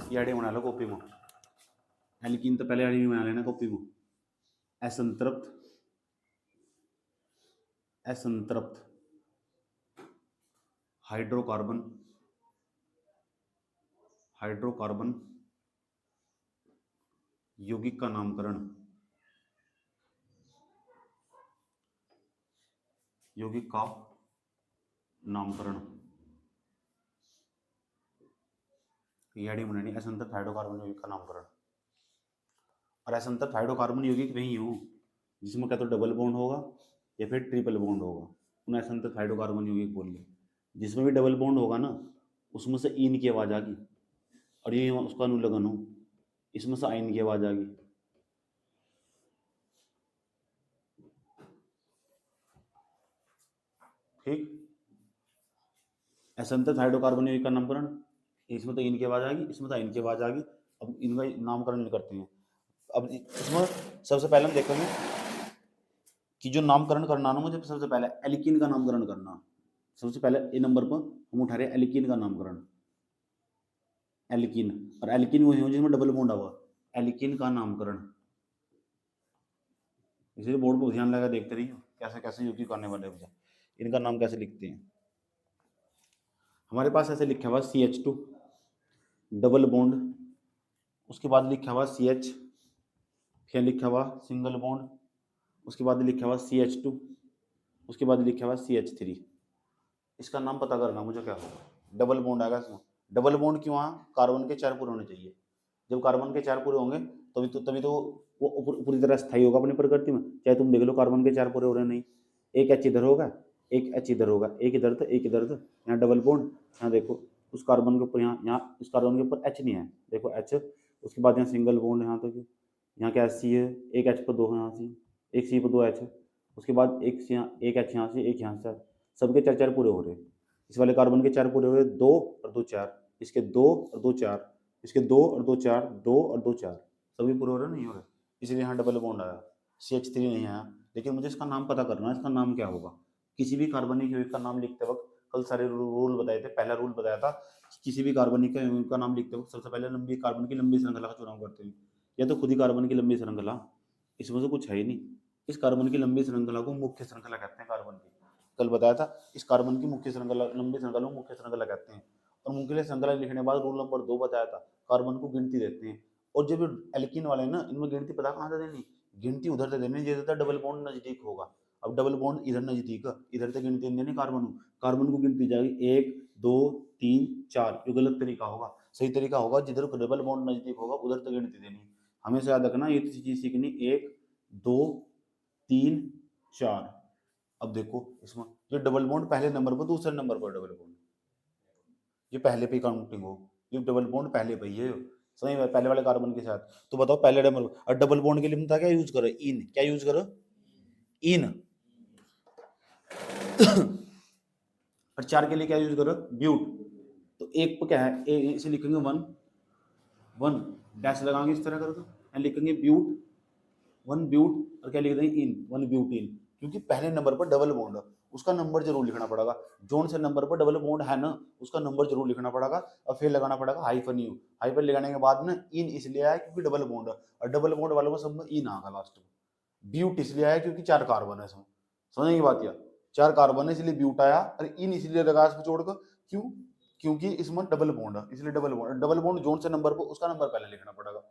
ये आईडी बना लो कॉपी में। एल्कीन तो पहले आईडी बना लेना कॉपी में। असंतृप्त, असंतृप्त हाइड्रोकार्बन, हाइड्रोकार्बन यौगिक का नामकरण, यौगिक का नामकरण। ये आईडी बनानी, असंतृप्त हाइड्रोकार्बन यौगिक का नामकरण। और असंतृप्त हाइड्रोकार्बन यौगिक वही हो जिसमें क्या तो डबल बॉन्ड होगा या फिर ट्रिपल बॉन्ड होगा, उन्हें असंतृप्त हाइड्रोकार्बन यौगिक बोलिए। जिसमें भी डबल बॉन्ड होगा ना उसमें से इन की आवाज आ गई, और ये उसका अनुलग्न हो, इसमें से आइन की आवाज आ गई। ठीक, असंतृप्त हाइड्रोकार्बन यौगिक का नामकरण, इसमें तो इन की आवाज आ गई, इसमें तो आइन की आवाज आ गई। अब इनका नामकरण करते हैं। अब इसमें सबसे पहले हम देखेंगे कि जो नामकरण करना ना, मुझे सबसे पहले एल्कीन का नामकरण करना। सबसे पहले ए नंबर पर हम उठा रहे हैं एल्कीन का नामकरण। एल्कीन, और एल्कीन वो है जिसमें डबल बॉन्ड हुआ। एल्कीन का नामकरण, इसलिए बोर्ड पर ध्यान लगा देखते रहिए कैसे कैसे यौगिक करने वाले बच्चे, इनका नाम कैसे लिखते हैं। हमारे पास ऐसे लिखा हुआ CH2 डबल बॉन्ड, उसके बाद लिखा हुआ CH, फिर लिखा हुआ सिंगल बॉन्ड, उसके बाद लिखा हुआ CH2, उसके बाद लिखा हुआ CH3। इसका नाम पता करना मुझे क्या होगा। डबल बॉन्ड आएगा इसमें। डबल बॉन्ड क्यों आया? कार्बन के 4 पूरे होने चाहिए। जब कार्बन के 4 पूरे होंगे तभी तो वो पूरी तरह स्थायी होगा अपनी प्रकृति में। चाहे तुम देख लो कार्बन के 4 पूरे हो रहे नहीं, एक एच इधर होगा, एक एच इधर होगा, एक इधर तो एक इधर, तो यहाँ डबल बॉन्ड। यहाँ देखो उस कार्बन के ऊपर, यहाँ उस कार्बन के ऊपर एच नहीं है, देखो एच। उसके बाद यहाँ सिंगल बॉन्ड, यहाँ तो यहाँ क्या सी है, एक एच पर 2 है, यहाँ सी, एक सी पर 2 एच है। उसके बाद एक एक एच यहाँ से, एक यहाँ से, सबके 4 पूरे हो रहे हैं। इस वाले कार्बन के 4 पूरे हो रहे, 2 और 2 4, इसके 2 और 2 4, इसके 2 और 2 4, 2 और 2 4, सभी पूरे हो रहे नहीं हो रहे, इसलिए यहाँ डबल बॉन्ड आया। CH3 नहीं आया। लेकिन मुझे इसका नाम पता करना है, इसका नाम क्या होगा। किसी भी कार्बनिक यौगिक का नाम लिखते वक्त कल सारे रूल बताए थे। पहला रूल बताया था कि किसी भी कार्बनिक यौगिक का नाम लिखते वक्त सबसे पहले लंबी कार्बन की लंबी श्रृंखला का चुनाव करते हैं। या तो खुद ही कार्बन की लंबी श्रृंखला, इसमें से कुछ है ही नहीं। इस कार्बन की लंबी श्रृंखला को मुख्य श्रृंखला कहते हैं कार्बन की। कल बताया था इस कार्बन की मुख्य श्रृंखला, लंबी श्रृंखला को मुख्य श्रृंखला कहते हैं। और मुख्य श्रृंखला लिखने के बाद रूल नंबर 2 बताया था, कार्बन को गिनती देते हैं। और जब एल्कीन वाले ना, इनमें गिनती पता कहाँ से देनी, गिनती उधर से देनी जैसे डबल बॉन्ड नजदीक होगा। अब डबल बॉन्ड इधर नजदीक है, इधर से गिनती देनी कार्बन को। कार्बन को गिनती जाएगी 1 2 3 4। ये गलत तरीका होगा। सही तरीका होगा जिधर डबल बॉन्ड नजदीक होगा उधर तक गिनती देनी। हमेशा याद रखना ये चीज सीखनी, 1 2 3 4। अब देखो इसमें ये डबल बॉन्ड पहले नंबर पर, दूसरे नंबर पर डबल बॉन्ड, ये पहले पे काउंटिंग हो, ये डबल बॉन्ड पहले पे ही है सही है, पहले वाले कार्बन के साथ। तो बताओ पहले डबल, और डबल बॉन्ड के लिए बता क्या यूज करो, इन, क्या यूज करो, इन। और 4 के लिए क्या यूज करो, ब्यूट। तो एक पे क्या है, इसे लिखेंगे 1 1 डैश लगाएंगे इस तरह करो, तो लिखेंगे ब्यूट 1 ब्यूट, और क्या लिख देंगे इन 1 ब्यूटीन। क्योंकि पहले नंबर पर डबल बॉन्ड है, उसका नंबर जरूर लिखना पड़ेगा। जोन से नंबर पर डबल बॉन्ड है ना, उसका नंबर जरूर लिखना पड़ेगा। और फिर लगाना पड़ेगा हाइफन यू। हाइफन लगाने के बाद में इन इसलिए आया क्योंकि डबल बॉन्ड है, और डबल बॉन्ड वालों में सब में इन आगा लास्ट में। ब्यूट इसलिए आया क्योंकि 4 कार्बन है इसमें, समझने की बात, या 4 कार्बन है इसलिए ब्यूट आया। और इन इसलिए लगा इसमें छोड़कर, क्यों, क्योंकि इसमें डबल बॉन्ड है इसलिए double bond. Double bond zone से नंबर पर उसका नंबर पहले लिखना पड़ेगा।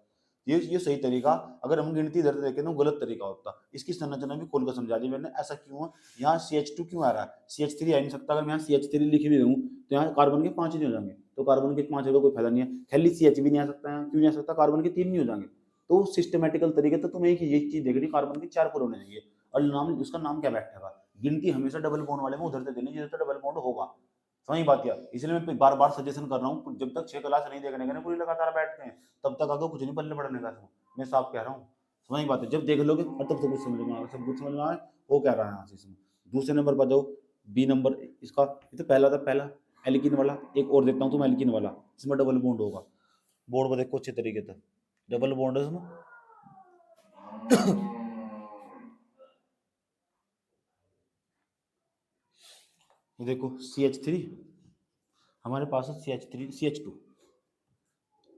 ये सही तरीका। अगर हम गिनती इधर देखें तो गलत तरीका होता। इसकी संरचना भी खोलकर समझा दी मैंने, ऐसा क्यों है। यहाँ CH2 क्यों आ रहा है, CH3 आ नहीं सकता। अगर मैं यहाँ CH3 लिख भी दूँ तो यहाँ कार्बन के 5 नहीं हो जाएंगे, तो कार्बन के 5 होगा कोई फायदा नहीं है। खाली CH भी नहीं आ सकता है, क्यों नहीं आ सकता, कार्बन के 3 नहीं हो जाएंगे। तो सिस्टमेटिकल तरीके तो तुम्हें एक चीज देखनी, कार्बन के 4 पूरे होने चाहिए। और नाम, उसका नाम क्या बैठेगा, गिनती हमेशा डबल बॉन्ड वाले में उधर से देनी जिधर से डबल बॉन्ड होगा। समझ बात यार, इसलिए मैं बार बार सजेशन कर रहा हूँ, जब तक 6 क्लास नहीं देखने का पूरी लगातार बैठते हैं तब तक आगे कुछ नहीं पल्ले पड़ने का। मैं साफ कह रहा हूँ, समझ बात है। जब देख लोगे और तब सब कुछ समझ में आएगा, सब कुछ समझ में आए वो कह रहा है यहाँ से। इसमें दूसरे नंबर पर दो, बी नंबर इसका, ये तो पहला था, पहला एल्कीन वाला। एक और देता हूँ तुम एल्कीन वाला, इसमें डबल बॉन्ड होगा। बोर्ड पर देखो अच्छे तरीके से, डबल बॉन्ड है इसमें। देखो CH3 हमारे पास है, CH3 CH2,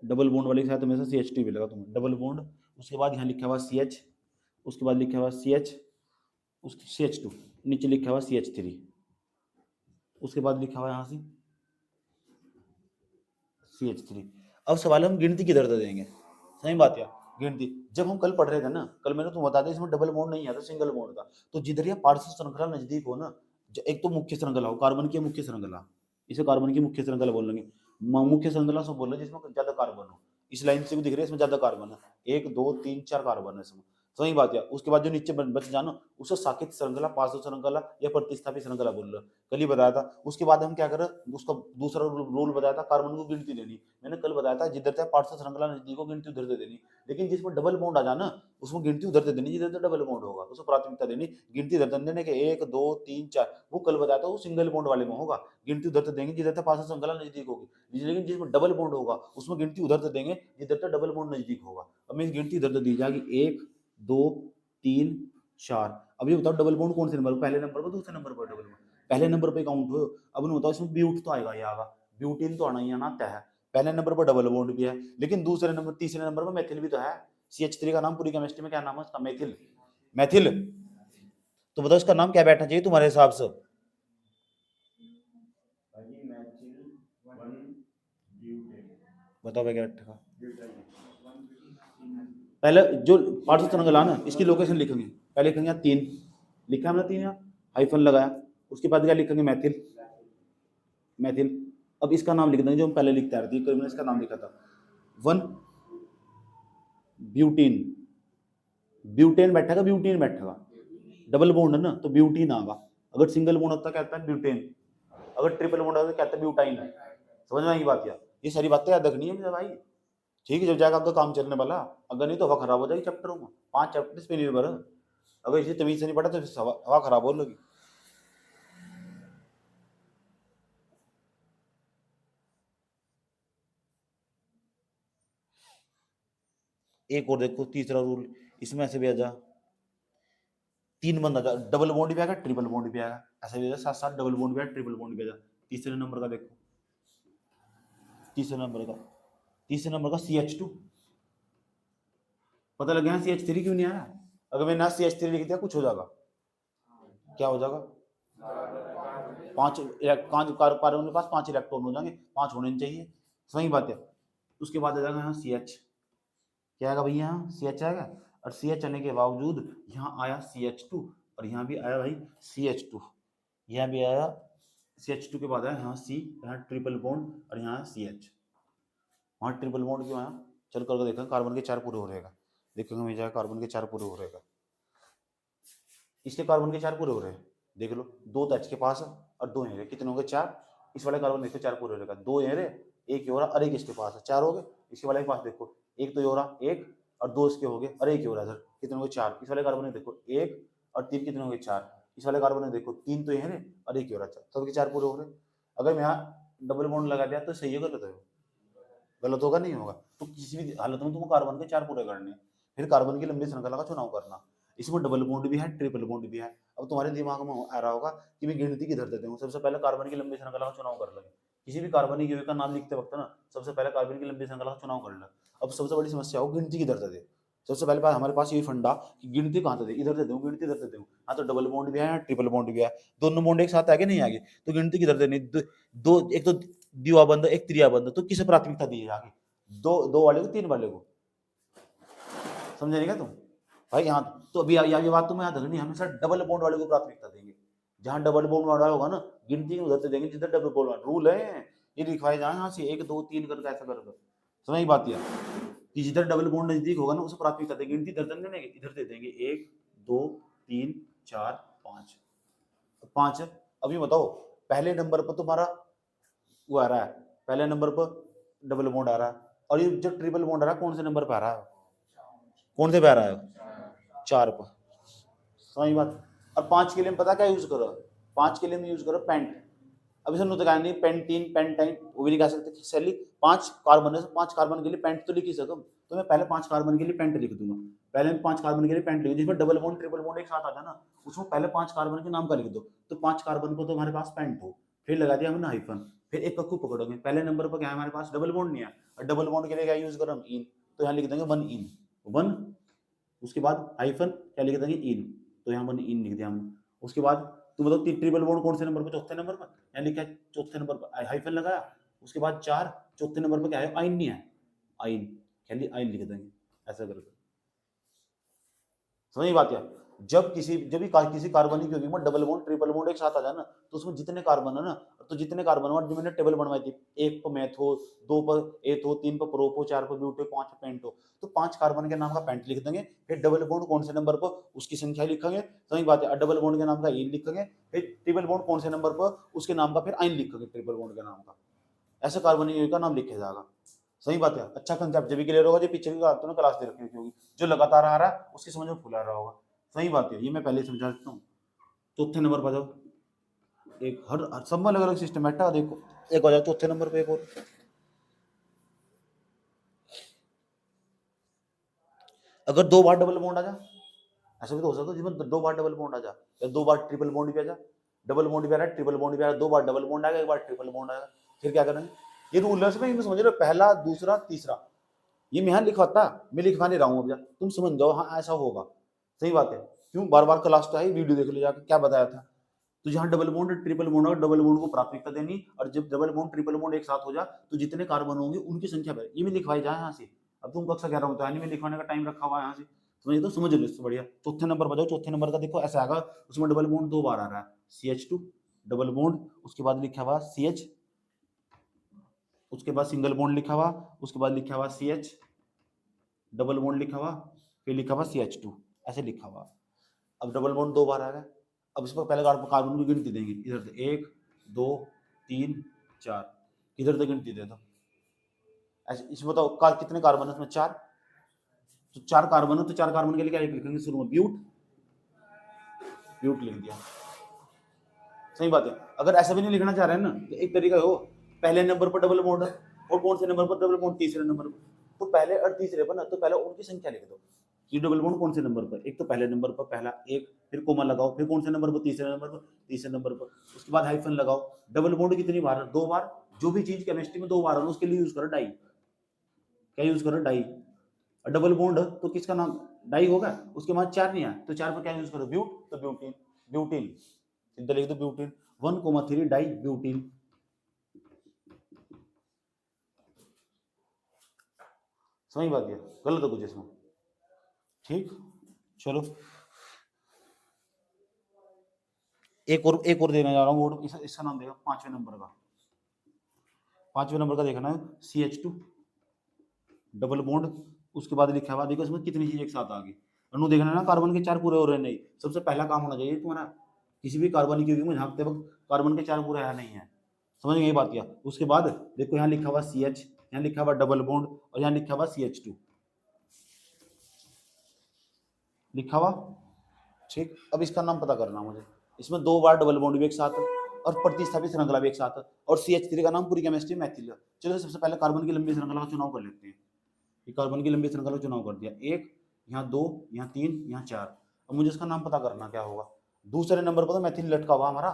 डबल बॉन्ड वाले के साथ हमेशा CH2 मिलेगा तुम्हें, डबल बॉन्ड। उसके बाद यहाँ लिखा हुआ CH, उसके बाद लिखा हुआ CH, उसकी CH2, नीचे लिखा हुआ CH3, उसके बाद लिखा हुआ यहाँ से CH3। अब सवाल हम गिनती किधर से देंगे, सही बात है। गिनती जब हम कल पढ़ रहे थे ना, कल मैंने तुम्हें बता दिया इसमें डबल बॉन्ड नहीं आता, सिंगल बॉन्ड था। तो जिधर ये पार्श्व श्रृंखला नजदीक हो ना, एक तो मुख्य श्रृंखला हो, कार्बन की मुख्य श्रृंखला, इसे कार्बन की मुख्य श्रृंखला बोल लेंगे। मुख्य श्रृंखला से बोल रहे जिसमें ज्यादा कार्बन हो, इस लाइन से भी दिख रहा है इसमें ज्यादा कार्बन है, 1 2 3 4 कार्बन है इसमें, सही बात है। उसके बाद जो नीचे बच जाना उसे साकेत श्रृंखला, पार्श्व श्रृंखला या प्रतिस्थापित श्रृंखला बोल रहे, कल ही बताया था। उसके बाद हम क्या करें, उसका दूसरा रूल बताया था, कार्बन को गिनती देनी, मैंने कल बताया था जिधर तक पार्श्व श्रृंखला नजदीक हो गिनती उधर दे देनी। लेकिन जिसमें डबल बॉन्ड आ जाना उसमें गिनती उधर दे देनी जिधर तक डबल बॉन्ड होगा, उसको प्राथमिकता देनी, गिनती उधर देने के 1 2 3 4, वो कल बताया था वो सिंगल बॉन्ड वाले में होगा, गिनती उधर तक देंगे जिधर तक पार्श्व श्रृंखला नजदीक होगी। लेकिन जिसमें डबल बॉन्ड होगा उसमें गिनती उधर तक देंगे जिधर तक डबल बॉन्ड नजदीक होगा। अब मेरी गिनती इधर तक दी जाएगी 1 2 3 4। अब ये बताओ डबल बॉन्ड कौन से नंबर पर, पहले नंबर पर दूसरे नंबर पर, डबल बॉन्ड पहले नंबर पे काउंट हो। अब उन्हें बताओ इसमें ब्यूट तो आएगा, ये आएगा ब्यूटीन तो आना ही आना तय है। पहले नंबर पर डबल बॉन्ड भी है, लेकिन दूसरे नंबर तीसरे नंबर पर मेथिल भी तो है। CH3 का नाम पूरी केमिस्ट्री में क्या नाम है उसका, मेथिल, मेथिल। तो बताओ इसका नाम क्या बैठना चाहिए तुम्हारे हिसाब से, बताओ क्या बैठेगा। पहले जो पार्श्व श्रृंखला ना इसकी लोकेशन लिखेंगे, पहले लिखेंगे 3, लिखा हमने 3 यहाँ हाइफन लगाया, उसके बाद क्या लिखेंगे, मेथिल, मेथिल। अब इसका नाम लिख देंगे जो हम पहले लिखते आ रहे थे, मैंने इसका नाम लिखा था 1 ब्यूटीन, ब्यूटेन बैठेगा, ब्यूटीन बैठेगा, डबल बॉन्ड है ना तो ब्यूटीन आगा। अगर सिंगल बॉन्ड होता कहता है ब्यूटेन, अगर ट्रिपल बॉन्ड होता कहता है ब्यूटाइन। समझ में आई बात, यार ये सारी बातें याद रखनी है मुझे भाई, ठीक है। जब जाएगा आपका काम चलने वाला, अगर नहीं तो हवा खराब हो जाएगी चैप्टरों में, 5 चैप्टर इस पे निर्भर है। अगर इसे तमीज से नहीं पढ़ा तो हवा खराब हो लगी। एक और देखो तीसरा रूल, इसमें ऐसे भी आ जा 3 बंद आ जा, डबल बॉन्ड भी आएगा ट्रिपल बॉन्ड भी आएगा, ऐसे भी आ जा, साथ साथ डबल बॉन्ड भी आएगा ट्रिपल बॉन्ड भी आ जा। तीसरे नंबर का देखो, तीसरे नंबर का CH2, पता लग गया CH3 क्यों नहीं आया। अगर मैंने ना CH3 लिख दिया कुछ हो जाएगा, क्या हो जाएगा, 5 कार्बन के पास 5 इलेक्ट्रॉन हो जाएंगे, 5 होने चाहिए, सही बात है। उसके बाद आ जाएगा यहाँ CH, क्या आएगा भैया, यहाँ CH आएगा, और CH आने के बावजूद यहाँ आया CH2, और यहाँ भी आया भाई CH2, यहाँ भी आया CH2 के बाद आया यहाँ C, यहाँ ट्रिपल बॉन्ड, और यहाँ CH। वहाँ ट्रिपल बॉन्ड क्यों आया, चल करके देखा, कार्बन के 4 पूरे हो रहेगा, देखेंगे मिल जाएगा कार्बन के 4 पूरे हो रहेगा, इसके कार्बन के 4 पूरे हो रहे हैं, देख लो 2 तो H के पास है और 2 यहाँ, कितने हो गए 4, इस वाले कार्बन देखो 4 पूरे हो रहेगा, 2 यहाँ, 1 ये हो रहा और 1 इसके पास है, 4 हो गए। इसके वाले के पास देखो 1 तो ये हो रहा 1 और 2 इसके हो गए और 1 ये हो रहा इधर, कितने हो गए 4। इस वाले कार्बन में देखो 1 और 3 कितने हो गए 4, इस वाले कार्बन में देखो 3 तो यहाँ और 1 ये हो रहा 4, सबके 4 पूरे हो रहे। अगर मैं यहाँ डबल बॉन्ड लगा दिया तो सही है गलत है, गलत होगा नहीं होगा। तो किसी भी हालत में तुमको कार्बन के 4 पूरे करने हैं, फिर कार्बन की लंबी श्रृंखला का चुनाव करना। इसमें डबल बॉन्ड भी है ट्रिपल बॉन्ड भी है। अब तुम्हारे दिमाग में आ रहा होगा कि मैं गिनती किधर देते हूँ, सबसे पहले कार्बन की लंबी श्रृंखला का चुनाव कर लेंगे। किसी भी कार्बनिक यौगिक का नाम लिखते वक्त ना सबसे पहले कार्बन की लंबी श्रृंखला का चुनाव कर ले। अब सबसे बड़ी समस्या हो गिनती किधर दे, सबसे पहले बात हमारे पास यही फंडा कि गिनती कहाँ दे, इधर दे दूँ गिनती इधर दे दूँ। हाँ तो डबल बॉन्ड भी है ट्रिपल बॉन्ड भी है, दोनों बॉन्ड एक साथ आगे नहीं आगे, तो गिनती किधर देनी, दो एक तो द्विआबंध एक त्रिआबंध, तो किसे प्राथमिकता दी जाएगी, दो वाले को 3 वाले को, समझे नहीं क्या तुम भाई। यहाँ तो अभी ये बात तुम्हें याद रखनी, हमेशा डबल बॉन्ड वाले को प्राथमिकता देंगे, जहां डबल बॉन्ड वाला होगा ना गिनती उधर से देंगे जिधर डबल बॉन्ड वाला, रूल है ये लिखवाए जाए यहाँ से 1 2 3 करके ऐसा कर, समझ बात है कि जिधर डबल बॉन्ड नजदीक होगा ना उसे प्राथमिकता देंगे, गिनती इधर देंगे इधर दे देंगे 1 2 3 4 5 5। अभी बताओ पहले नंबर पर तुम्हारा वो आ रहा है, पहले नंबर पर डबल बॉन्ड आ रहा है, और ये जो ट्रिपल बॉन्ड आ रहा है कौन से नंबर पे आ रहा है, कौन से पे आ रहा है 4 पर, समझ बात। और 5 के लिए पता क्या यूज करो, 5 के लिए यूज करो पेंट। अब इसे तो नहीं पेंटीन पेंटाइन वो भी नहीं कह सकते सैली, 5 कार्बन है 5 कार्बन के लिए पेंट तो लिख ही सको, तो मैं पहले 5 कार्बन के लिए पेंट लिख दूंगा, पहले 5 कार्बन के लिए पेंट लिख, जिसमें डबल बॉन्ड ट्रिपल बॉन्ड एक साथ आता है ना उसमें पहले 5 कार्बन के नाम का लिख दो, तो 5 कार्बन को तो हमारे पास पेंट हो, फिर लगा दिया हमने हाइफन, फिर एक कक्कू पकड़ोगे, पहले नंबर पर क्या है हमारे पास, डबल बॉन्ड नहीं है, और डबल बॉन्ड के लिए क्या यूज करो हम, इन, तो यहाँ लिख देंगे वन इन, वन, उसके बाद हाइफन क्या लिख देंगे, इन, तो यहाँ वन इन लिख दिया हमने। उसके बाद तुम बताओ ट्रिपल बॉन्ड कौन से नंबर पर, चौथे नंबर पर, यहाँ लिखा है चौथे नंबर पर, हाइफन लगाया, उसके बाद 4, चौथे नंबर पर क्या है, आइन नहीं है, आइन, खाली आइन लिख देंगे, ऐसा करके। समझ बात यार, जब किसी कार्बनिक यौगिक में डबल बॉन्ड ट्रिपल बॉन्ड एक साथ आ जाए ना, तो उसमें जितने कार्बन है ना, तो जितने कार्बन जो मैंने टेबल बनवाई थी, 1 पर मेथो, 2 पर एथो, 3 पर प्रोपो, 4 पर ब्यूटो, 5 पर पेंटो, तो 5 कार्बन के नाम का पेंट लिख देंगे, फिर डबल बॉन्ड कौन से नंबर पर उसकी संख्या लिखेंगे, समझ बात है, डबल बॉन्ड के नाम का इन लिखेंगे, फिर ट्रिपल बॉन्ड कौन से नंबर पर उसके नाम का फिर आइन लिखेंगे ट्रिपल बॉन्ड के नाम का, ऐसा कार्बनिक यौगिक का नाम लिखा जाएगा। सही बात है, अच्छा कंसेप्ट जब भी क्लियर होगा, जो पीछे की बात क्लास दे रखी होगी, जो लगातार आ रहा है उसकी समझ में फुला रहा होगा। सही बात है, ये मैं पहले समझा देता हूँ। चौथे नंबर पर जाओ, एक हर सब में अलग अलग सिस्टमेटिक है, देखो एक हो जाए चौथे नंबर पे, एक और अगर 2 बार डबल बॉन्ड आ जा, ऐसा भी तो हो सकता है जिसमें 2 बार डबल बॉन्ड आ जा, या 2 बार ट्रिपल बॉन्ड भी आ जा, डबल बॉन्ड भी आ रहा है, ट्रिपल बॉन्ड भी आ रहा है, 2 बार डबल बॉन्ड आएगा, 1 बार ट्रिपल बॉन्ड आएगा, फिर क्या करेंगे, ये रूलर्स में समझ रहे हो, पहला, दूसरा, तीसरा, ये मैं यहाँ लिखवाता, मैं लिखवा नहीं रहा हूँ, अब जा तुम समझ जाओ, हाँ ऐसा होगा। सही बात है, क्यों बार बार क्लास तो है, वीडियो देख लो जाकर क्या बताया था। तो जहाँ डबल बॉन्ड ट्रिपल बॉन्ड और डबल बॉन्ड को प्राथमिकता देनी, और जब डबल बॉन्ड ट्रिपल बॉन्ड एक साथ हो जा, तो जितने कार्बन होंगे उनकी संख्या बढ़े, ये भी लिखवाई जाए यहाँ से। अब तुम कक्षा 11 में तो है, लिखवाने का टाइम रखा हुआ है यहाँ से, समझिए तो समझ लो इससे बढ़िया। चौथे नंबर पर जाओ, चौथे नंबर का देखो ऐसा आएगा, उसमें डबल बॉन्ड 2 बार आ रहा है, CH2 डबल बॉन्ड, उसके बाद लिखा हुआ CH, उसके बाद सिंगल बॉन्ड लिखा हुआ, उसके बाद लिखा हुआ CH डबल बॉन्ड लिखा हुआ, फिर लिखा हुआ CH2, ऐसे लिखा हुआ। अब डबल बॉन्ड 2 बार आ गया, अब इसको पहले कार्बन की गिनती देंगे, इधर से 1 2 3 4, इधर से गिनती दे दो, ऐसे इसमें बताओ कितने कार्बन है, इसमें 4, तो 4 कार्बन है, तो 4 कार्बन के लिए क्या लिखेंगे शुरू में, ब्यूट, ब्यूट लिख दिया। सही बात है, अगर ऐसा भी नहीं लिखना चाह रहे हैं ना, तो एक तरीका हो, पहले नंबर पर डबल बॉन्ड और कौन से नंबर पर डबल बॉन्ड, तीसरे नंबर पर, तो पहले और तीसरे पर ना, तो पहले उनकी संख्या लिख दो कि डबल बॉन्ड कौन से नंबर पर, एक तो पहले नंबर पर पहला एक, फिर कोमा लगाओ, फिर कौन से नंबर पर, तीसरे नंबर पर, तीसरे नंबर पर, उसके बाद हाइफन लगाओ। डबल बॉन्ड कितनी बार, 2 बार, जो भी चीज केमिस्ट्री में 2 बार है उसके लिए यूज करो डाई, क्या यूज करो, डाई। और डबल बॉन्ड तो किसका नाम, डाई होगा, उसके बाद 4 नहीं है, तो 4 पर क्या यूज करो, ब्यूट, तो ब्यूटीन, ब्यूटीन इधर लिख दो, ब्यूटीन 1,3 डाई ब्यूटीन। समझ बात है, गलत है कुछ इसमें, ठीक, चलो एक और देने जा रहा हूँ वर्ड, इसका नाम देगा 5वें नंबर का, 5वें नंबर का देखना है, CH2 डबल बॉन्ड, उसके बाद लिखा हुआ, देखो इसमें कितनी चीज एक साथ आ गई, अणु देखना है ना, कार्बन के 4 पूरे हो रहे नहीं, सबसे पहला काम होना चाहिए तुम्हारा किसी भी कार्बनिक यौगिक में झांकते वक्त, कार्बन के 4 पूरे है नहीं है, समझ गए ये बात किया। उसके बाद देखो यहाँ लिखा हुआ CH, यहाँ लिखा हुआ डबल बॉन्ड, और यहाँ लिखा हुआ CH2 लिखा हुआ, ठीक। अब इसका नाम पता करना मुझे, इसमें 2 बार डबल बॉन्ड भी एक साथ, और प्रतिस्थापित श्रृंखला भी एक साथ, और CH3 का नाम पूरी केमिस्ट्री मैथिल। चलो सबसे पहले कार्बन की लंबी श्रृंखला का चुनाव कर लेते हैं, कार्बन की लंबी श्रृंखला का चुनाव कर दिया, 1 यहाँ 2 यहाँ 3 यहाँ 4, अब मुझे इसका नाम पता करना क्या होगा। दूसरे नंबर पर तो मैथिल लटका हुआ हमारा,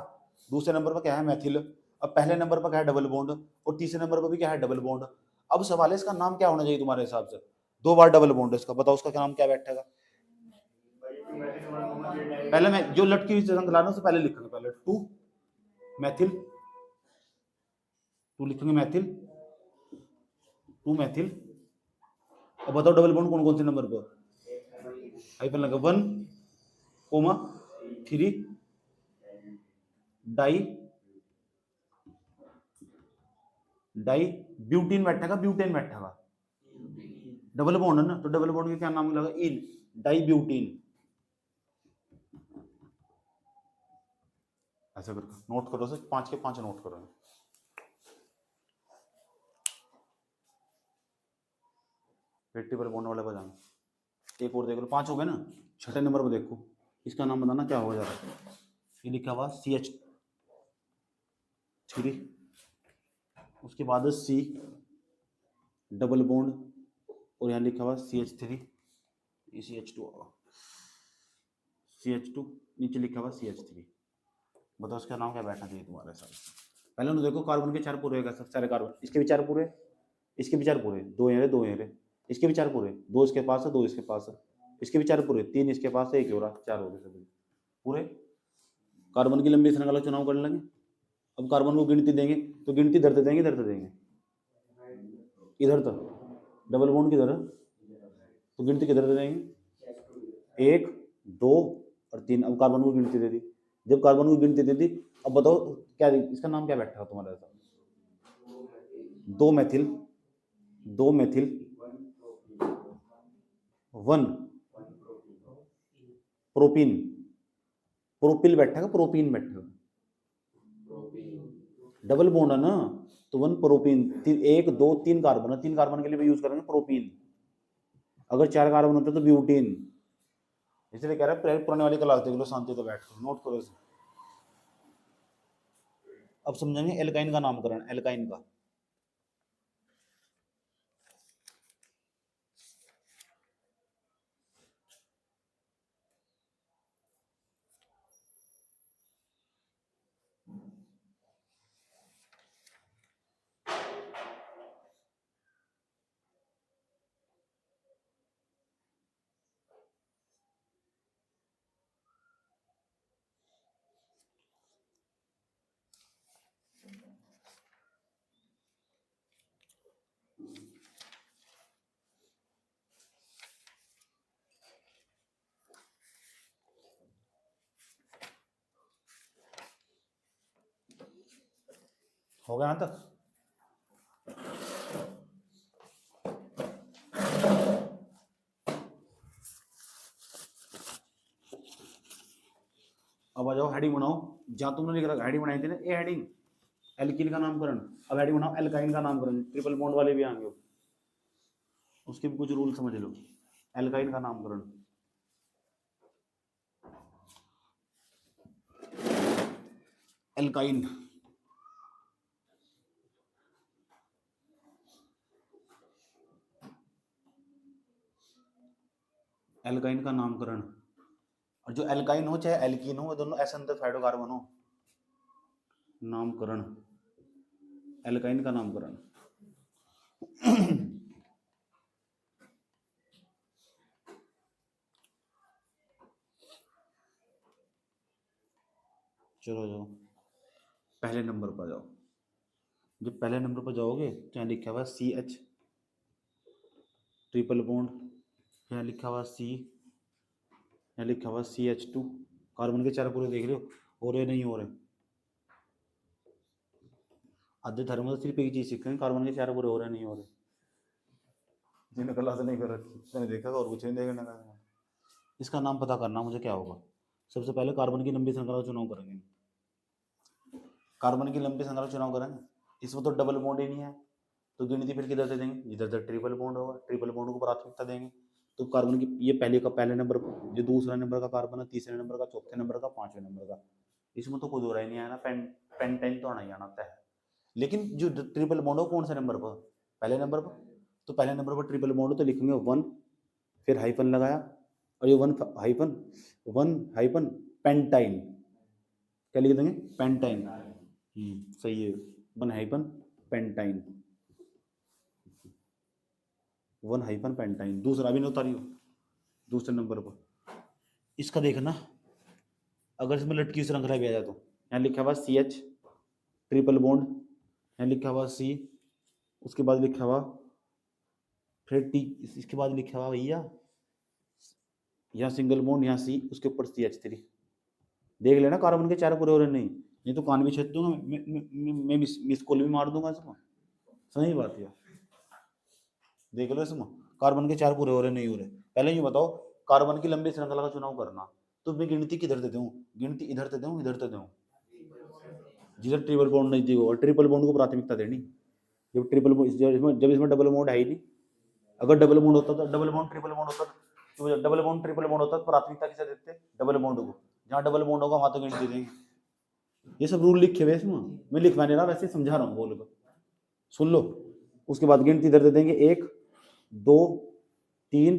दूसरे नंबर पर क्या है, मैथिल। अब पहले नंबर पर क्या है, डबल बॉन्ड, और तीसरे नंबर पर भी क्या है, डबल बॉन्ड। अब सवाल है इसका नाम क्या होना चाहिए तुम्हारे हिसाब से, 2 बार डबल बॉन्ड, इसका बताओ उसका क्या नाम क्या बैठेगा। पहले मैं जो लटकी हुई श्रृंखला ना, उससे पहले लिखेंगे, पहले 2 मैथिल, 2 लिखेंगे मैथिल, 2 मैथिल। अब बताओ डबल बॉन्ड कौन कौन से नंबर पर, हाइफन लगा, 1 कोमा 3 डाई, डाई ब्यूटीन बैठेगा, ब्यूटेन बैठेगा, डबल बॉन्ड है ना, तो डबल बॉन्ड के क्या नाम लगा, इन, डाई ब्यूटीन। ऐसा करके नोट करो, से 5 के 5 नोट करो, फिर ट्रिपल बॉन्ड वाले को जाना। एक और देख लो, 5 हो गए ना, 6ठे नंबर पर देखो, इसका नाम बताना क्या होगा जरा, ये लिखा हुआ CH3, उसके बाद C डबल बॉन्ड, और यहाँ लिखा हुआ CH3, CH2 CH2, नीचे लिखा हुआ CH3, बताओ उसका नाम क्या बैठना चाहिए तुम्हारे साथ। पहले उन्हें देखो कार्बन के 4 पूरे होगा, सारे कार्बन, इसके भी 4 पूरे, इसके भी 4 पूरे, 2 यहाँ 2 यहाँ, इसके भी 4 पूरे, 2 इसके पास है, 2 इसके पास है, इसके भी 4 पूरे, 3 इसके पास है, 1 हो रहा, 4 हो गए सभी पूरे। कार्बन की लंबी श्रृंखला चुनाव कर लेंगे। अब कार्बन को गिनती देंगे तो गिनती इधर से देंगे, इधर से देंगे, इधर तक डबल बॉन्ड किधर है, तो गिनती किधर से देंगे, 1 2 और 3। अब कार्बन को गिनती दे दी, जब कार्बन को गिनती दे दी, अब बताओ क्या इसका नाम क्या बैठेगा तुम्हारे साथ, 2 मेथिल 1 प्रोपीन, प्रोपिल बैठेगा, प्रोपीन बैठेगा, डबल बॉन्ड है ना, तो 1 प्रोपीन, 1 2 3 कार्बन है, 3 कार्बन के लिए भी यूज करेंगे प्रोपीन। अगर 4 कार्बन होते तो ब्यूटीन। इसलिए कह रहा है पुराने वाली क्लास देख लो, शांति से बैठ कर नोट करो इसे। अब समझेंगे एल्काइन का नामकरण, एल्काइन का। हो गया यहां तक? अब आ जाओ हेडिंग बनाओ, जहां तुमने लिख रखा हेडिंग बनाई थी ना, ए हेडिंग एल्किन का नामकरण। अब हेडिंग बनाओ एल्काइन का नामकरण, ट्रिपल बॉन्ड वाले भी आएंगे, उसके भी कुछ रूल समझ लो। एल्काइन का नामकरण, एल्काइन, एल्काइन का नामकरण। और जो एल्काइन हो चाहे एल्कीन हो, दोनों एसेंशियल हाइड्रोकार्बन हो। नामकरण, एल्काइन का नामकरण। चलो जाओ पहले नंबर पर जाओ। जब पहले नंबर पर जाओगे तो यहाँ लिखा हुआ CH ट्रिपल बॉन्ड, यहाँ लिखा हुआ C, यहाँ लिखा हुआ CH2। कार्बन के 4 पूरे देख रहे हो रहे नहीं हो रहे? आधे धर्म में सिर्फ एक चीज सीख रहे हैं, कार्बन के 4 पूरे हो रहे नहीं हो रहे। जिन्हें क्लास नहीं कर रखी मैंने देखा और कुछ नहीं देखने का। इसका नाम पता करना मुझे क्या होगा। सबसे पहले कार्बन की लंबी श्रृंखला चुनाव करेंगे, कार्बन की लंबी श्रृंखला चुनाव करेंगे। इसमें तो डबल बॉन्ड ही नहीं है, तो गिनती फिर किधर से देंगे, जिधर से ट्रिपल बॉन्ड होगा, ट्रिपल बॉन्ड को प्राथमिकता देंगे। तो कार्बन की ये पहले नंबर, जो दूसरा नंबर का कार्बन है, तीसरे नंबर का, चौथे नंबर का, पांचवें नंबर का, इसमें तो कुछ हो रहा ही नहीं है ना, पेंटाइन तो आना ही आना है। लेकिन जो ट्रिपल बॉन्ड हो कौन से नंबर पर, पहले नंबर पर। तो पहले नंबर पर ट्रिपल बॉन्ड तो लिखेंगे 1, फिर हाइफन लगाया, और ये 1 हाइफन पेंटाइन, क्या लिख देंगे, पेंटाइन। सही है, 1 हाइफन पेंटाइन, 1 हाइफन पेंटाइन। दूसरा भी नोट हो दूसरे नंबर पर। इसका देखना, अगर इसमें लटकी श्रृंखला भी आ जाए तो यहाँ लिखा हुआ CH ट्रिपल बॉन्ड, यहाँ लिखा हुआ C, उसके बाद लिखा हुआ फिर T, इसके बाद लिखा हुआ भैया यहाँ सिंगल बॉन्ड, यहाँ C, उसके ऊपर CH3। देख लेना कार्बन के 4 पूरे हो रहे नहीं तो कान भी छेद दूंगा मैं मिस कॉल भी मार दूंगा इसमें। सही बात है, देख लो इसमें कार्बन के 4 पूरे हो रहे नहीं हो रहे। पहले ये बताओ कार्बन की लंबी श्रृंखला का चुनाव करना, तो मैं गिनती किधर से दूं, गिनती इधर से दूं, इधर से दूं, जिधर ट्रिपल बॉन्ड नहीं दी और ट्रिपल बॉन्ड को प्राथमिकता देनी। जब इसमें डबल बॉन्ड है ही नहीं। अगर डबल बॉन्ड होता तो डबल बॉन्ड ट्रिपल बॉन्ड होता, तो डबल बॉन्ड ट्रिपल बॉन्ड होता तो प्राथमिकता किसे देते, डबल बॉन्ड को। जहाँ डबल बॉन्ड होगा वहां तो गिनती देंगे। ये सब रूल लिखे हुए इसमें, मैं लिखवा नहीं रहा, वैसे समझा रहा हूँ, बोल कर सुन लो। उसके बाद गिनती इधर दे देंगे 1 2 3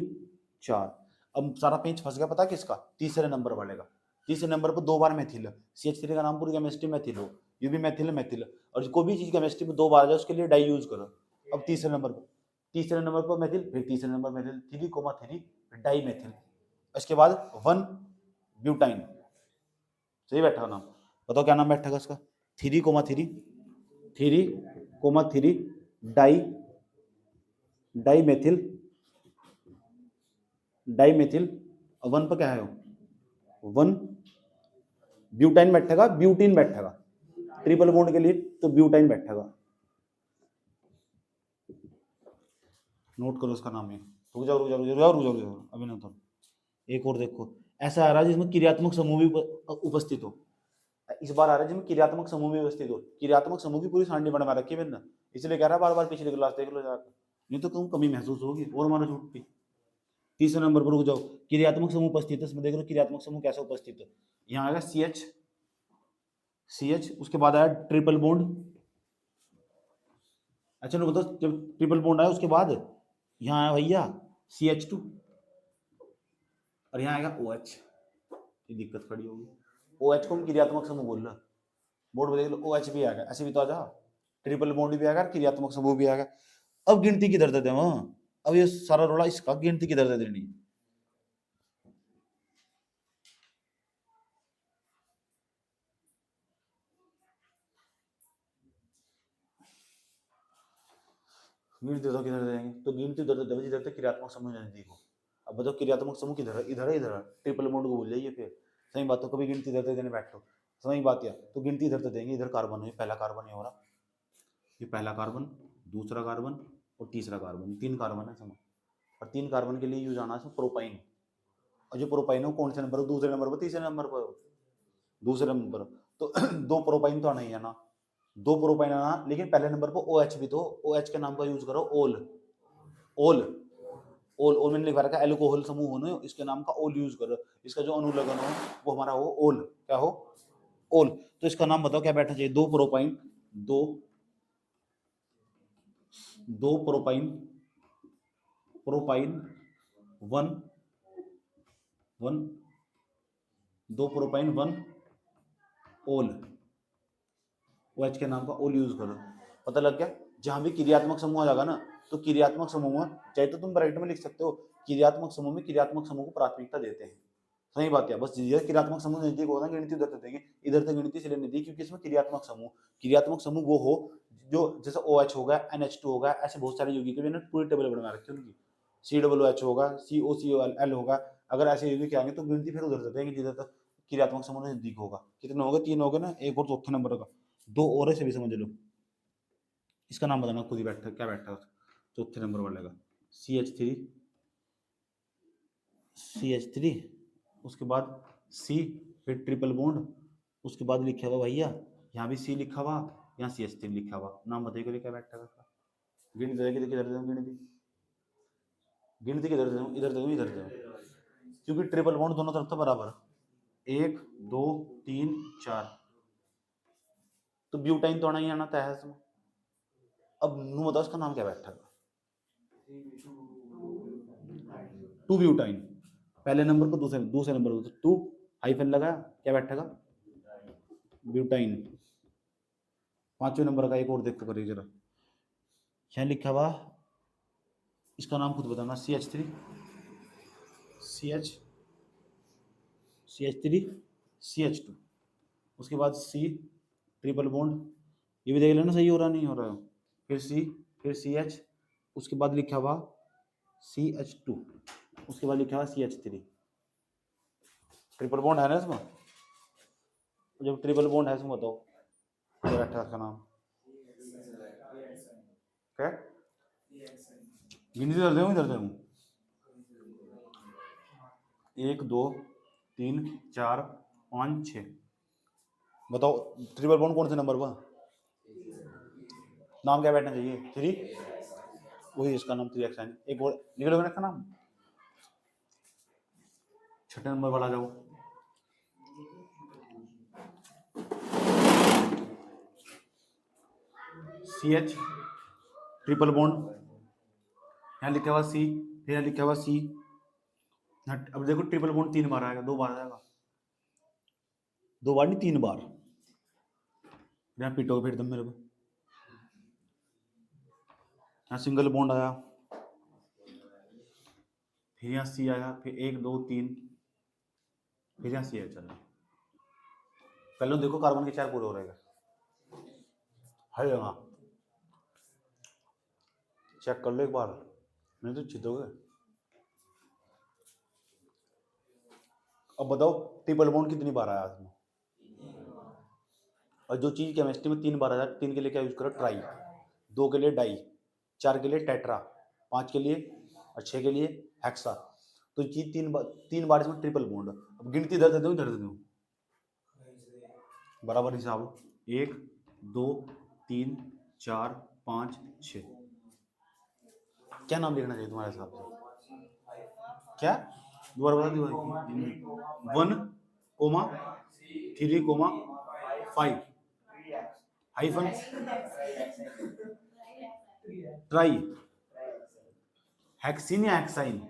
4। अब सारा पेज फंस गया, पता किसका, तीसरे नंबर वाले का। तीसरे नंबर पर 2 बार मेथिल, CH3 का नाम पूरी केमिस्ट्री मेथिल हो, ये भी मैथिल है, मैथिल है। और कोई भी चीज केमिस्ट्री में 2 बार आ जाए उसके लिए डाई यूज करो। अब तीसरे नंबर पर मैथिल, फिर तीसरे नंबर मैथिल, 3,3 फिर डाई मैथिल, इसके बाद 1 ब्यूटाइन। सही बैठा नाम, बताओ क्या नाम बैठेगा इसका? 3,3 डाई मैथिल, और 1 पर क्या है? 1 ब्यूटाइन बैठेगा, ब्यूटीन बैठेगा ट्रिपल बॉन्ड के लिए, तो ब्यूटाइन बैठेगा। नोट करो उसका नाम है। रुक जाओ अभी ना। तो एक और देखो, ऐसा आ रहा है जिसमें क्रियात्मक समूह भी उपस्थित हो। इस बार आ रहा है जिसमें क्रियात्मक समूह भी उपस्थित हो। क्रियात्मक समूह की पूरी सारणी बनवा रखी है मैंने, इसलिए कह रहा है बार बार पिछली क्लास देख लो जाकर, नहीं तो कहूँ कमी महसूस होगी और हमारा छूट भी। तीसरे नंबर पर रुक जाओ, क्रियात्मक समूह उपस्थित है, इसमें देख लो क्रियात्मक समूह कैसे उपस्थित है। यहाँ आएगा CH, उसके बाद आया ट्रिपल बॉन्ड। अच्छा नो बताओ, जब ट्रिपल बॉन्ड आया उसके बाद यहाँ आया भैया CH2, और यहाँ आएगा OH। ये दिक्कत खड़ी होगी। OH को हम क्रियात्मक समूह बोल रहे हैं, बोर्ड में देख लो OH भी आएगा, ऐसे भी तो आ जा, ट्रिपल बॉन्ड भी आएगा, क्रियात्मक समूह भी आएगा। अब गिनती किधर दे दें? अब ये सारा रोला इसका, गिनती किधर दे देनी? गिनती तो किधर देंगे? तो गिनती उधर दे जिधर तक क्रियात्मक समूह नजदीक हो। अब बताओ क्रियात्मक समूह किधर है? इधर है, इधर है। ट्रिपल बॉन्ड को भूल जाइए फिर। सही बात, तो कभी गिनती इधर तक देने बैठो, सही बात है। तो गिनती इधर तक देंगे, इधर कार्बन है, पहला कार्बन हो रहा, ये पहला कार्बन, दूसरा कार्बन और तीसरा कार्बन, 3 कार्बन है समझ। और 3 कार्बन के लिए यूज आना है प्रोपाइन। और जो प्रोपाइन हो कौन से नंबर पर? दूसरे नंबर पर, तीसरे नंबर पर, दूसरे नंबर पर। तो 2 प्रोपाइन तो आना ही है ना, 2 प्रोपाइन आना, लेकिन पहले नंबर पर OH भी तो, OH के नाम का यूज करो, ओल मैंने लिखवा रखा है, एल्कोहल समूह हो ना, इसके नाम का ओल यूज करो। इसका जो अनुलग्न हो वो हमारा हो ओल, क्या हो? ओल। तो इसका नाम बताओ क्या बैठना चाहिए? 2 प्रोपाइन, 2 प्रोपाइन 1 2 प्रोपाइन 1 ओल, OH के नाम का ओल यूज करो। पता लग गया? जहां भी क्रियात्मक समूह आ जाएगा ना, तो क्रियात्मक समूह में, चाहे तो तुम ब्रैकेट में लिख सकते हो, क्रियात्मक समूह में क्रियात्मक समूह को प्राथमिकता देते हैं। सही बात है। बस ये क्रियात्मक समूह नजदीक होगा, गिनती उधर तक देंगे, इधर तक गिनती इसलिए नहीं दी क्योंकि इसमें क्रियात्मक समूह वो हो जो जैसे OH होगा, NH2 होगा, ऐसे बहुत सारे यौगिक मैंने पूरी टेबल बना रखी है उनकी। COOH होगा, COCl होगा, अगर ऐसे यौगिक आएंगे तो गिनती फिर उधर तक देंगे जिधर तक क्रियात्मक समूह नजदीक होगा। कितने हो गए? 3 हो गए ना, एक और चौथे नंबर का 2 और है, से भी समझ लो। इसका नाम बताना खुद ही, बैठा क्या बैठा है चौथे नंबर वाले का? CH3, उसके बाद C, फिर ट्रिपल बॉन्ड, उसके बाद लिखा हुआ भैया यहाँ भी C लिखा हुआ, यहाँ CH3 लिखा हुआ। नाम बताइए क्या बैठा है? गिनती किधर दे दूँ? गिनती किधर दे दूँ? इधर दे दूँ, इधर दे दूँ, क्योंकि ट्रिपल बॉन्ड दोनों तरफ तो बराबर, 1 2 3 4, तो ब्यूटाइन तो आना ही आना तय है इसमें। अब नू बताओ इसका नाम क्या बैठा है? 2 ब्यूटाइन, पहले नंबर पर, दूसरे नंबर पर 2 हाइफन लगा, क्या बैठेगा? ब्यूटाइन। 5वें नंबर का एक और देखो करिए जरा, यहाँ लिखा हुआ, इसका नाम खुद बताना, CH3, CH2, उसके बाद C, ट्रिपल बॉन्ड, ये भी देख लेना सही हो रहा नहीं हो रहा है, फिर C, फिर CH, उसके बाद लिखा हुआ CH2, उसके बाद लिखा हुआ CH3। ट्रिपल बॉन्ड है ना इसमें? जब ट्रिपल बॉन्ड है इसमें बताओ क्या बैठा इसका नाम? क्या गिनती इधर दे, इधर दे 1 2 3 4 5 6, बताओ ट्रिपल बॉन्ड कौन से नंबर पर? नाम क्या बैठना चाहिए? 3, वही इसका नाम 3x। एक और लिख लो इसका नाम, 6ठे नंबर वाला जाओ, CH, ट्रिपल बॉन्ड, यहाँ लिखा हुआ C, फिर यहाँ लिखा हुआ C। अब देखो ट्रिपल बॉन्ड 3 बार आएगा, 2 बार आएगा, 2 बार नहीं 3 बार। यहाँ पीटो फिर दम मेरे को। यहाँ सिंगल बॉन्ड आया, फिर यहाँ सी आया, फिर 1 2 3, फिर यहाँ सी एच आया। पहले देखो कार्बन के 4 पूरे हो रहेगा, है जगह चेक कर लो एक बार, नहीं तो जीतोगे। अब बताओ ट्रिपल बॉन्ड कितनी बार आया इसमें, और जो चीज़ केमिस्ट्री में 3 बार आया, 3 के लिए क्या यूज करो, ट्राई, 2 के लिए डाई, 4 के लिए टेट्रा, 5 के लिए और 6 के लिए हेक्सा। तो चीज 3 बार इसमें ट्रिपल बॉन्ड। अब गिनती इधर दे दूँ बराबर हिसाब, 1 2 3 4 5 6। क्या नाम लिखना चाहिए तुम्हारे हिसाब से, क्या दोबारा बता दो, 1 comma 3 comma 5 hyphen tri hexyne या हेक्साइन,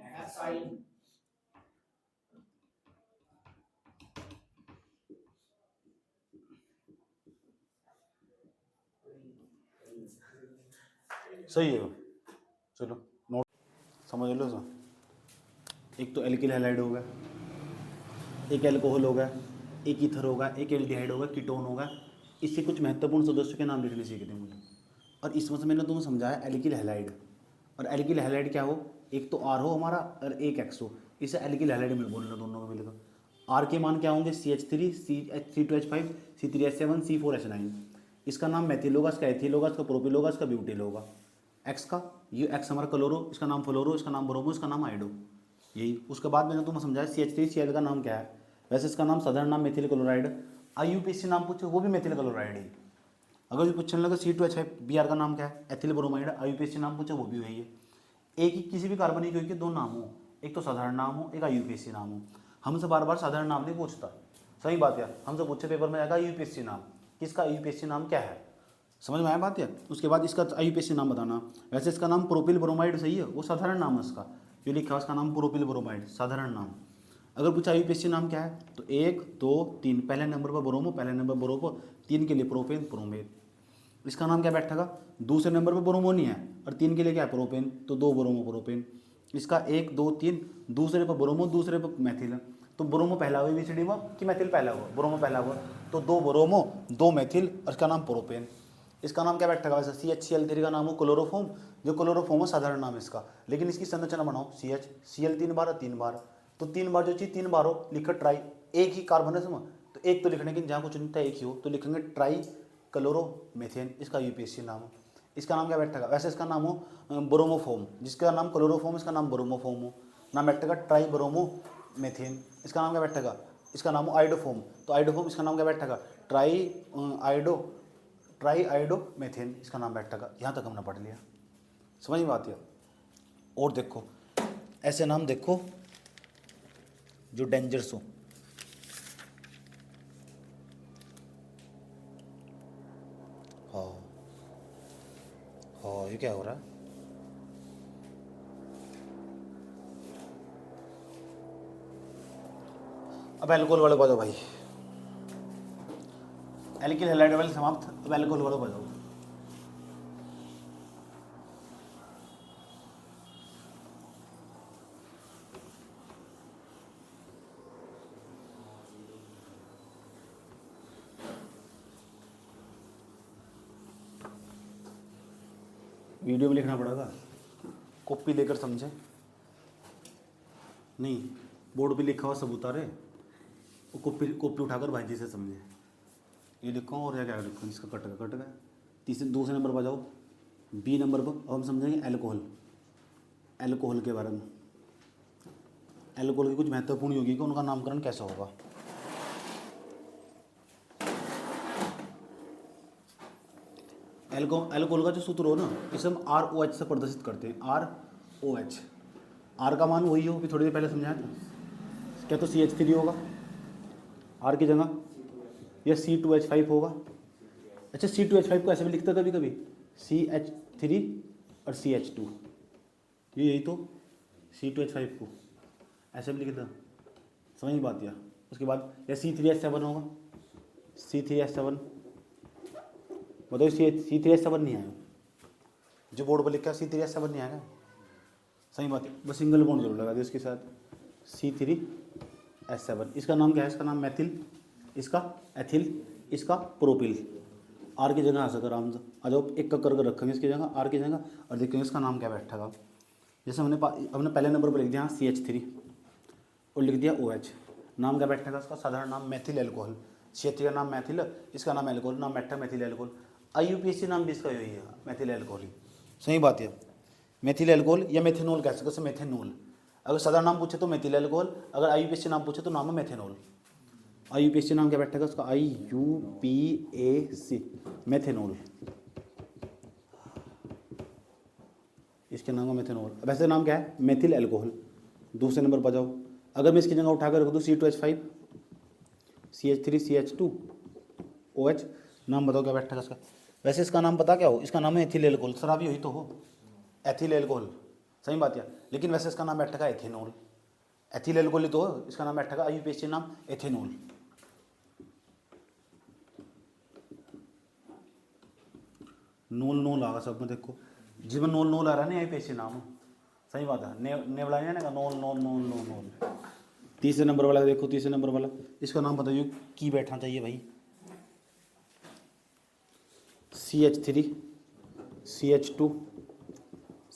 सही है। चलो नोट समझ लो सर, एक तो एल्किल हैलाइड होगा, एक एल्कोहल होगा, एक ईथर होगा, एक एल्डिहाइड होगा, कीटोन होगा। इससे कुछ महत्वपूर्ण सदस्यों के नाम लिखने सीखे थे मुझे, और इसमें से मैंने तुम्हें समझाया एल्किल हैलाइड। और एल्किल हैलाइड क्या हो, एक तो आर हो हमारा और एक एक्स हो, इसे एल्किल हैलाइड में बोलना दोनों को मिलेगा। आर के मान क्या होंगे, CH3 CH3CH5 C3H7 C4H9। इसका नाम मैथिल होगा, इसका एथिल होगा, इसका प्रोपिल होगा, इसका ब्यूटिल होगा। एक्स का ये एक्स हमारा क्लोरो, इसका नाम फ्लोरो, इसका नाम ब्रोमो, इसका नाम आइडो, यही। उसके बाद मैंने तुम्हें समझाया CH3Cl का नाम क्या है, वैसे इसका नाम साधारण नाम मेथिल क्लोराइड। IUPAC नाम पूछो वो भी मेथिल क्लोराइड है। अगर जो पूछने लगा C2H5Br का नाम क्या है, एथिल ब्रोमाइड। IUPAC नाम पूछो वो भी वही है। एक ही किसी भी कार्बनिक यौगिक के 2 नाम हो, एक तो साधारण नाम हो, एक IUPAC नाम हो। हमसे बार बार साधारण नाम नहीं पूछता, सही बात है। हमसे पूछे पेपर में आएगा IUPAC नाम, किसका IUPAC नाम क्या है, समझ में आया बात है। उसके बाद इसका IUPAC नाम बताना। वैसे इसका नाम प्रोपिल ब्रोमाइड सही है, वो साधारण नाम है उसका, जो लिखा है उसका नाम प्रोपिल ब्रोमाइड, साधारण नाम। अगर पूछा IUPAC नाम क्या है, तो 1 2 3, पहले नंबर पर ब्रोमो, पहले नंबर ब्रोमो, 3 के लिए प्रोपेन प्रोमेन। इसका नाम क्या बैठेगा, दूसरे नंबर पर ब्रोमो नहीं है, और 3 के लिए क्या है, प्रोपेन, तो 2 ब्रोमो प्रोपेन। इसका 1 2 3, दूसरे पर ब्रोमो, दूसरे पर मैथिल है, तो ब्रोमो पहला हुआ BCD में कि मैथिल पहला हुआ, ब्रोमो पहला हुआ, तो 2 ब्रोमो 2 मैथिल, और इसका नाम प्रोपेन। इसका नाम क्या बैठेगा, वैसे CHCl3 का नाम हो क्लोरोफॉर्म, जो क्लोरोफॉर्म है साधारण नाम है इसका, लेकिन इसकी संरचना बनाओ CH Cl 3 बार और 3 बार, तो 3 बार जो चीज़ 3 बार हो लिखकर ट्राई, एक ही कार्बन है इसमें, तो एक तो लिखने की जहाँ कुछ नहीं था एक ही हो, तो लिखेंगे ट्राई क्लोरोमेथेन, इसका UPSC नाम हो। इसका नाम क्या बैठेगा, वैसे इसका नाम हो ब्रोमोफोम, जिसका नाम क्लोरोफॉर्म, इसका नाम ब्रोमोफोम हो, नाम बैठेगा ट्राई ब्रोमोमेथेन। इसका नाम क्या बैठेगा, इसका नाम हो आइडोफोम, तो आइडोफोम, इसका नाम क्या बैठेगा, ट्राई आइडोमेथेन, इसका नाम बैठेगा। यहाँ तक हमने पढ़ लिया, समझ में आती है। और देखो ऐसे नाम देखो जो डेंजरस हो, हाँ हाँ, ये क्या हो रहा है, अब एल्कोहल वाले बजाओ भाई, एल्किल हैलाइड वाले समाप्त, अब एल्कोहल वाले बजाओ। वीडियो में लिखना पड़ेगा, कॉपी लेकर समझे नहीं, बोर्ड पे लिखा हुआ सब उतारे, वो कॉपी कॉपी उठाकर भाई जी से समझे। ये लिखो और क्या लिखो, इसका कट गया। तीसरे दूसरे नंबर पर जाओ, B नंबर पर। अब हम समझेंगे एल्कोहल, एल्कोहल के बारे में। एल्कोहल के कुछ महत्वपूर्ण यौगिक, उनका नामकरण कैसा होगा। एल्कोहल का जो सूत्र हो ना, इसे हम ROH से प्रदर्शित करते हैं, ROH। आर का मान वही हो, कि थोड़ी देर पहले समझाया था, क्या तो CH3 होगा आर की जगह, या C2H5 होगा। अच्छा C2H5 को ऐसे भी लिखता कभी कभी, CH3 और CH2, ये यही तो C2H5 को ऐसे भी लिखता, समझ में बात। या उसके बाद या C3H7 होगा, C3H7 बताओ C3H7 नहीं आया, जो बोर्ड पर लिखा है C3H7 नहीं आएगा। सही बात है, बस सिंगल बॉन्ड जरूर लगा दिया उसके साथ, C3H7। इसका नाम क्या है? इसका नाम मैथिल, इसका एथिल, इसका प्रोपिल। आर की जगह आ सका आराम से, आ जाओ एक का करके रखेंगे इसकी जगह, आर की जगह, और देखेंगे इसका नाम क्या बैठेगा। जैसे हमने पहले नंबर पर लिख दिया CH3 और लिख दिया OH, नाम क्या बैठेगा इसका? साधारण नाम मैथिल एल्कोहल। CH3 का नाम मैथिल, इसका नाम एल्कोहल, नाम बैठा मैथिल एल्कोहल। IUPAC नाम भी इसका यही है, मैथिल एल्कोहल ही। सही बात है, मैथिल एल्कोहल या मेथेनॉल कह सकते, मेथेनॉल। अगर साधारण नाम पूछे तो मैथिल एल्कोहल, अगर IUPAC नाम पूछे तो नाम है मेथेनॉल। IUPAC नाम क्या बैठेगा उसका? IUPAC, मेथेनॉल, इसके नाम का मेथेनॉल। वैसे नाम क्या है? Methyl alcohol. दूसरे नंबर पर जाओ, अगर मैं इसकी जगह उठाकर रख दूँ C2H5, CH3 CH2 OH, नाम बताओ क्या बैठेगा इसका? वैसे इसका नाम पता क्या हो? इसका नाम है एथिल एल्कोहल, शराबी हुई तो हो, एथिल एल्कोहल। सही बात है, लेकिन वैसे इसका नाम बैठेगा एथेनॉल। एथिल एल्कोहल ही तो हो, इसका नाम बैठेगा IUPAC नाम एथेनॉल। नोल नोल आगा सब में, देखो जिसमें नोल नोल आ रहा है ना IUPAC नाम। सही बात है, नेवला नहीं ना, नोल नोल नोल नोल नोल। तीसरे नंबर वाला देखो, तीसरे नंबर वाला, इसका नाम बताइए की बैठना चाहिए भाई? CH3 CH2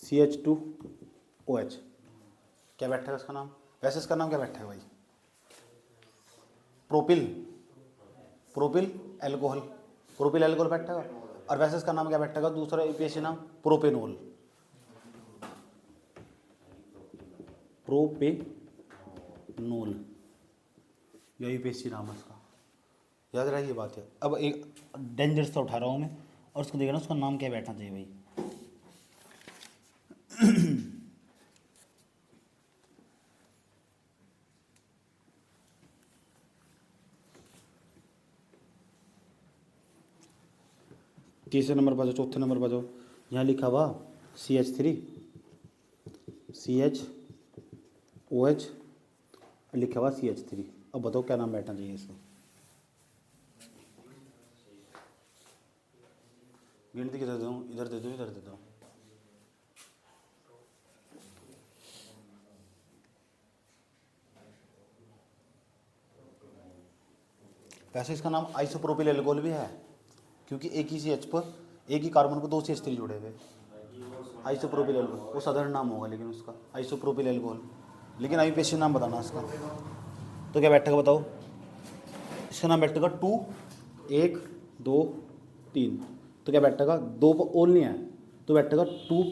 CH2 OH, क्या बैठेगा इसका नाम? वैसे इसका नाम क्या बैठेगा भाई? Propyl, propyl alcohol, propyl alcohol बैठेगा। और वैसे इसका नाम क्या बैठेगा? दूसरा IUPAC नाम प्रोपेनॉल, प्रोपेनॉल, यही IUPAC नाम है इसका, याद रहे ये बात है। अब एक डेंजर सा उठा रहा हूँ मैं, और उसको देखना उसका नाम क्या बैठना चाहिए भाई? तीसरे नंबर पर जाओ, चौथे नंबर पर जाओ, यहाँ लिखा हुआ CH3 CHOH, लिखा हुआ CH3। अब बताओ क्या नाम बैठना चाहिए इसको? गिनती किधर दूँ? इधर दे दो, इधर दे दो। वैसे इसका नाम आइसोप्रोपिल एल्कोहल भी है, क्योंकि एक ही CH पर, एक ही कार्बन पर 2 CH3 जुड़े हुए। आइसोप्रोपिल एल्कोहल वो साधारण नाम होगा, लेकिन उसका आइसोप्रोपिल एल्कोहल। लेकिन IUPAC नाम बताना इसका। तो क्या बैठेगा बताओ? इसका नाम बैठेगा 2 1 2 3। तो क्या बैठेगा? 2 पर ओल नहीं है, तो बैठेगा 2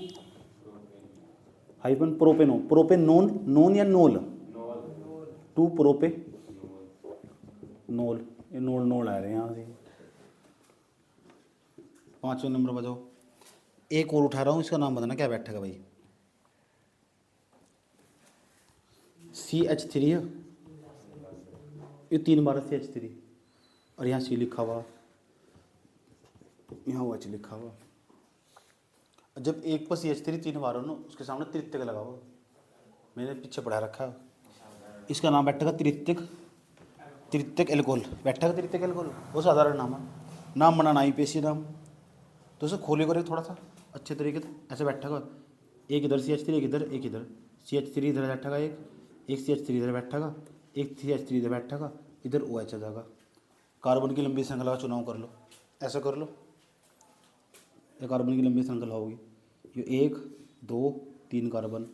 हाइफन प्रोपेनोन, प्रोपेनोन, नोन या नोल, 2 प्रोपे नोल, ये नोल नोल आ रहे हैं यहाँ से। पाँचवें नंबर पर जाओ, एक और उठा रहा हूँ, इसका नाम बताना क्या बैठेगा भाई? CH3 है, ये 3 बार CH3, और यहाँ C लिखा हुआ, यहाँ OH लिखा हुआ। जब एक पर CH3 3 बार हो ना, उसके सामने त्रित्यक लगा हुआ, मैंने पीछे पढ़ा रखा है। इसका नाम बैठेगा त्रित्यक, त्रित्यक एल्कोहल बैठेगा। त्रित्यक एल्कोहल वो साधारण नाम है, नाम बनाना IUPAC नाम। तो उसे खोले करे थोड़ा सा अच्छे तरीके से, ऐसे बैठेगा, एक इधर CH3, एक इधर, एक इधर, CH3 इधर बैठेगा, एक CH3 इधर बैठेगा, एक CH3 इधर बैठेगा, इधर OH आ जाएगा। कार्बन की लंबी श्रृंखला का चुनाव कर लो, ऐसा कर लो, ये कार्बन की लंबी श्रृंखला होगी, ये 1 2 3 कार्बन,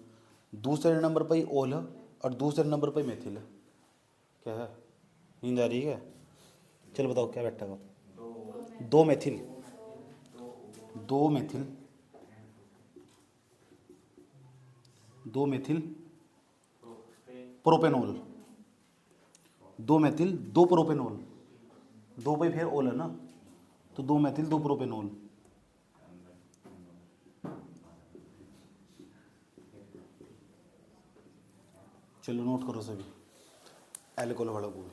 दूसरे नंबर पर ही ओल है और दूसरे नंबर पर मेथिल है। क्या है? नींद आ रही है? चल बताओ क्या बैठेगा? 2 methyl, 2 methyl, 2 methyl propanol, 2 methyl 2 propanol, 2 पे फिर ओल है ना, तो 2 मेथिल 2 प्रोपेनॉल। चलो नोट करो सभी, एल्कोहल वाला बोल।